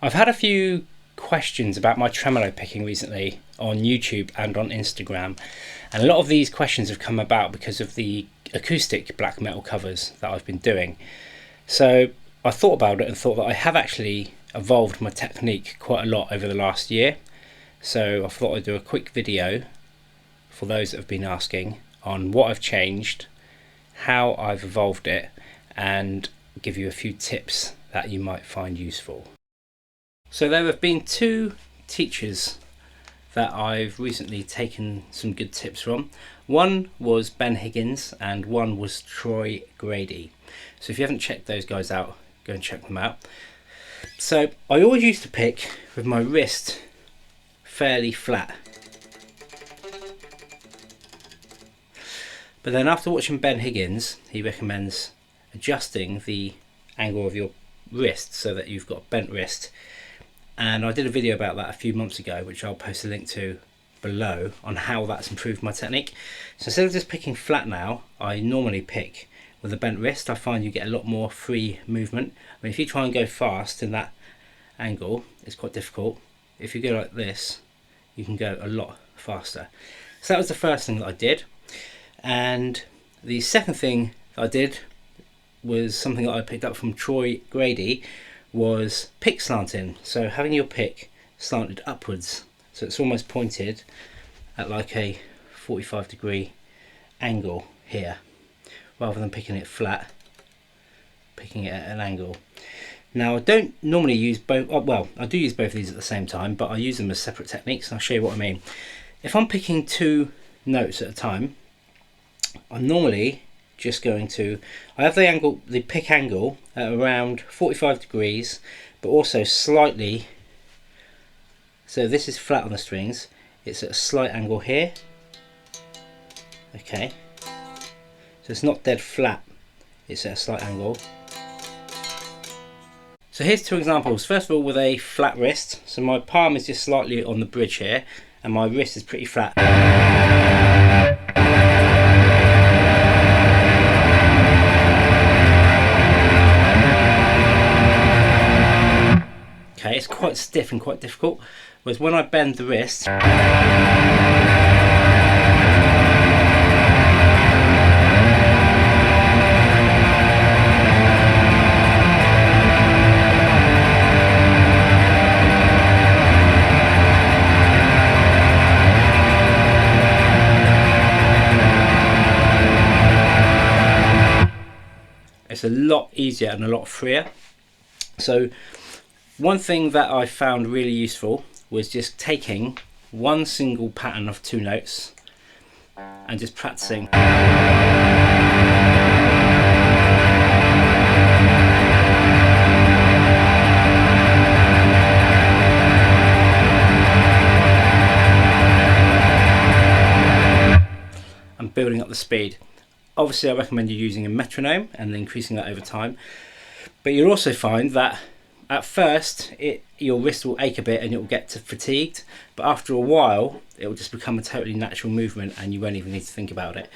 I've had a few questions about my tremolo picking recently on YouTube and on Instagram, and a lot of these questions have come about because of the acoustic black metal covers that I've been doing. So I thought about it and thought that I have actually evolved my technique quite a lot over the last year. So I thought I'd do a quick video for those that have been asking on what I've changed, how I've evolved it, and give you a few tips that you might find useful. So there have been two teachers that I've recently taken some good tips from. One was Ben Higgins and one was Troy Grady. So if you haven't checked those guys out, go and check them out. So I always used to pick with my wrist fairly flat. But then after watching Ben Higgins, he recommends adjusting the angle of your wrist so that you've got a bent wrist. And I did a video about that a few months ago, which I'll post a link to below, on how that's improved my technique. So instead of just picking flat now, I normally pick with a bent wrist. I find you get a lot more free movement. I mean, if you try and go fast in that angle, it's quite difficult. If you go like this, you can go a lot faster. So that was the first thing that I did. And the second thing that I did was something that I picked up from Troy Grady, was pick slanting. So having your pick slanted upwards, so it's almost pointed at like a 45-degree angle here, rather than picking it flat, picking it at an angle. Now I don't normally use both, well I do use both of these at the same time, but I use them as separate techniques, and I'll show you what I mean. If I'm picking two notes at a time, I'm normally just going to, I have the pick angle at around 45 degrees, but also slightly, so this is flat on the strings, it's at a slight angle here, okay, so it's not dead flat, it's at a slight angle. So here's two examples. First of all, with a flat wrist, so my palm is just slightly on the bridge here, and my wrist is pretty flat. Okay, it's quite stiff and quite difficult, whereas when I bend the wrist, it's a lot easier and a lot freer. So one thing that I found really useful was just taking one single pattern of two notes and just practicing. And building up the speed. Obviously I recommend you using a metronome and increasing that over time, but you'll also find that at first, your wrist will ache a bit and it will get fatigued, but after a while, it will just become a totally natural movement and you won't even need to think about it.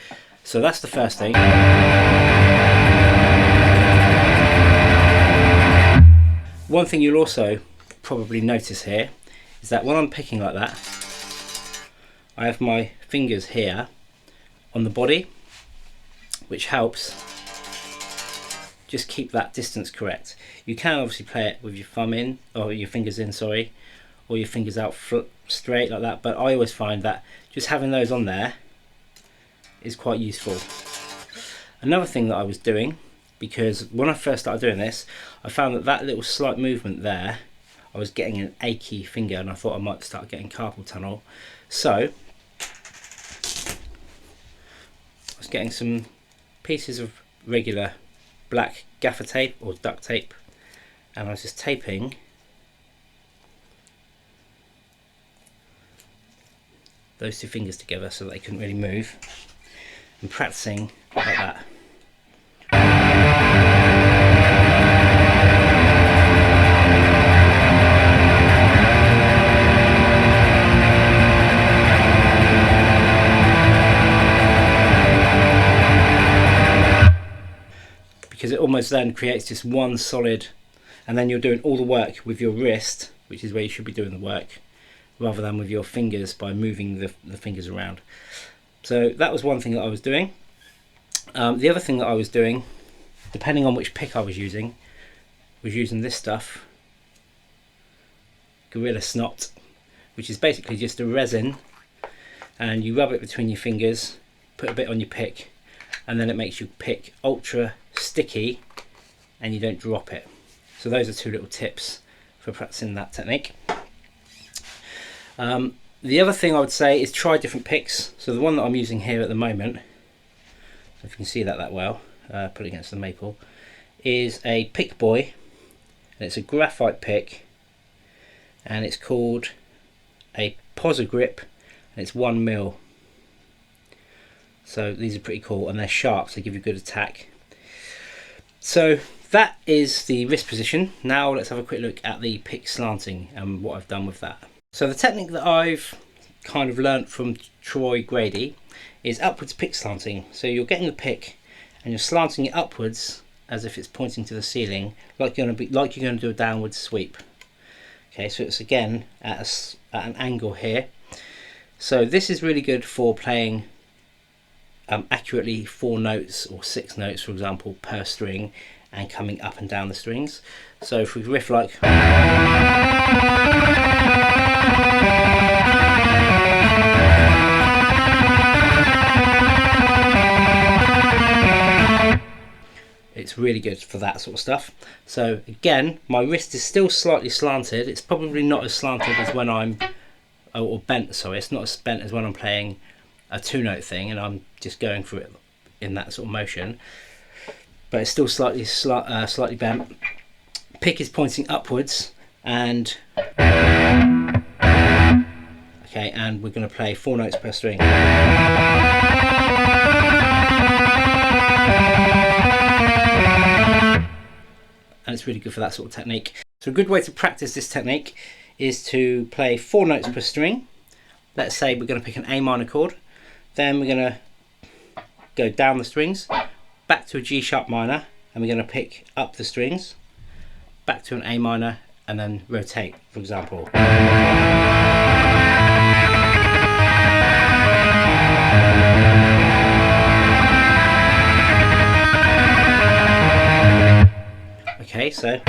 So that's the first thing. One thing you'll also probably notice here is that when I'm picking like that, I have my fingers here on the body, which helps just keep that distance correct. You can obviously play it with your thumb in, or your fingers in, sorry, or your fingers out straight like that, but I always find that just having those on there is quite useful. Another thing that I was doing, because when I first started doing this, I found that that little slight movement there, I was getting an achy finger, and I thought I might start getting carpal tunnel. So I was getting some pieces of regular black gaffer tape or duct tape, and I was just taping those two fingers together so that they couldn't really move, and practicing like that. Because it almost then creates just one solid and then you're doing all the work with your wrist, which is where you should be doing the work, rather than with your fingers by moving the fingers around. So that was one thing that I was doing. The other thing that I was doing, depending on which pick I was using this stuff, Gorilla Snot, which is basically just a resin, and you rub it between your fingers, put a bit on your pick, and then it makes your pick ultra sticky and you don't drop it. So those are two little tips for practicing that technique. The other thing I would say is try different picks. So the one that I'm using here at the moment, if you can see that well, put it against the maple, is a Pick Boy, and it's a graphite pick, and it's called a Posa Grip, and it's 1 mil. So these are pretty cool, and they're sharp, so they give you good attack. So that is the wrist position. Now let's have a quick look at the pick slanting and what I've done with that. So the technique that I've kind of learnt from Troy Grady is upwards pick slanting. So you're getting the pick and you're slanting it upwards as if it's pointing to the ceiling, like you're going to do a downward sweep. Okay, so it's again at an angle here. So this is really good for playing accurately 4 notes or 6 notes, for example, per string, and coming up and down the strings. So if we riff like, it's really good for that sort of stuff. So again, my wrist is still slightly slanted. It's probably not as slanted as when I'm, or bent, sorry, it's not as bent as when I'm playing a 2-note thing and I'm just going for it in that sort of motion, but it's still slightly bent. Pick is pointing upwards, and okay, and we're going to play 4 notes per string. And it's really good for that sort of technique. So a good way to practice this technique is to play 4 notes per string. Let's say we're going to pick an A minor chord, then we're going to go down the strings, back to a G sharp minor, and we're going to pick up the strings, back to an A minor, and then rotate, for example. Okay, so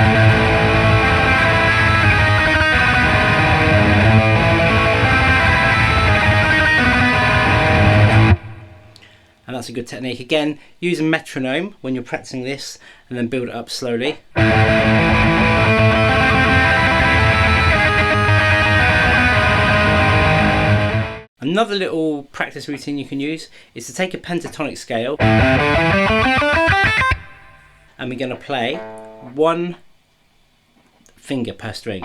and that's a good technique. Again, use a metronome when you're practicing this, and then build it up slowly. Another little practice routine you can use is to take a pentatonic scale, and we're going to play 1 finger per string.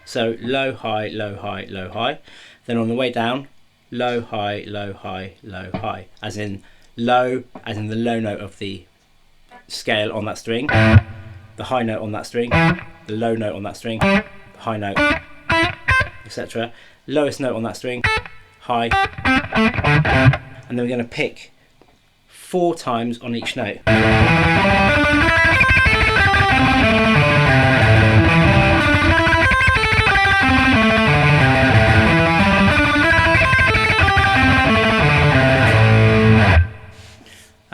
So low, high, low, high, low, high. Then on the way down, low, high, low, high, low, high. As in low, as in the low note of the scale on that string, the high note on that string, the low note on that string, the high note, etc. Lowest note on that string, high, and then we're going to pick 4 times on each note.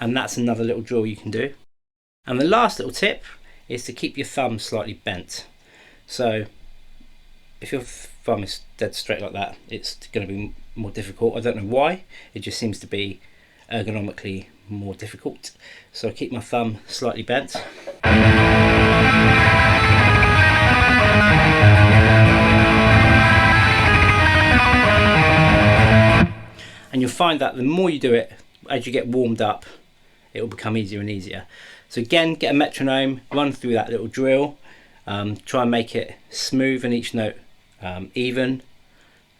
And that's another little drill you can do. And the last little tip is to keep your thumb slightly bent. So if your thumb is dead straight like that, it's going to be more difficult. I don't know why, it just seems to be ergonomically more difficult. So I keep my thumb slightly bent. And you'll find that the more you do it, as you get warmed up, it will become easier and easier. So again, get a metronome, run through that little drill, try and make it smooth and each note even,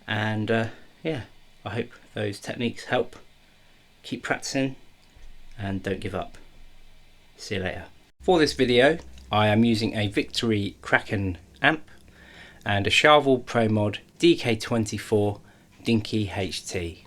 and yeah, I hope those techniques help. Keep practicing and don't give up. See you later. For this video, I am using a Victory Kraken amp and a Charvel Pro Mod DK24 Dinky HT.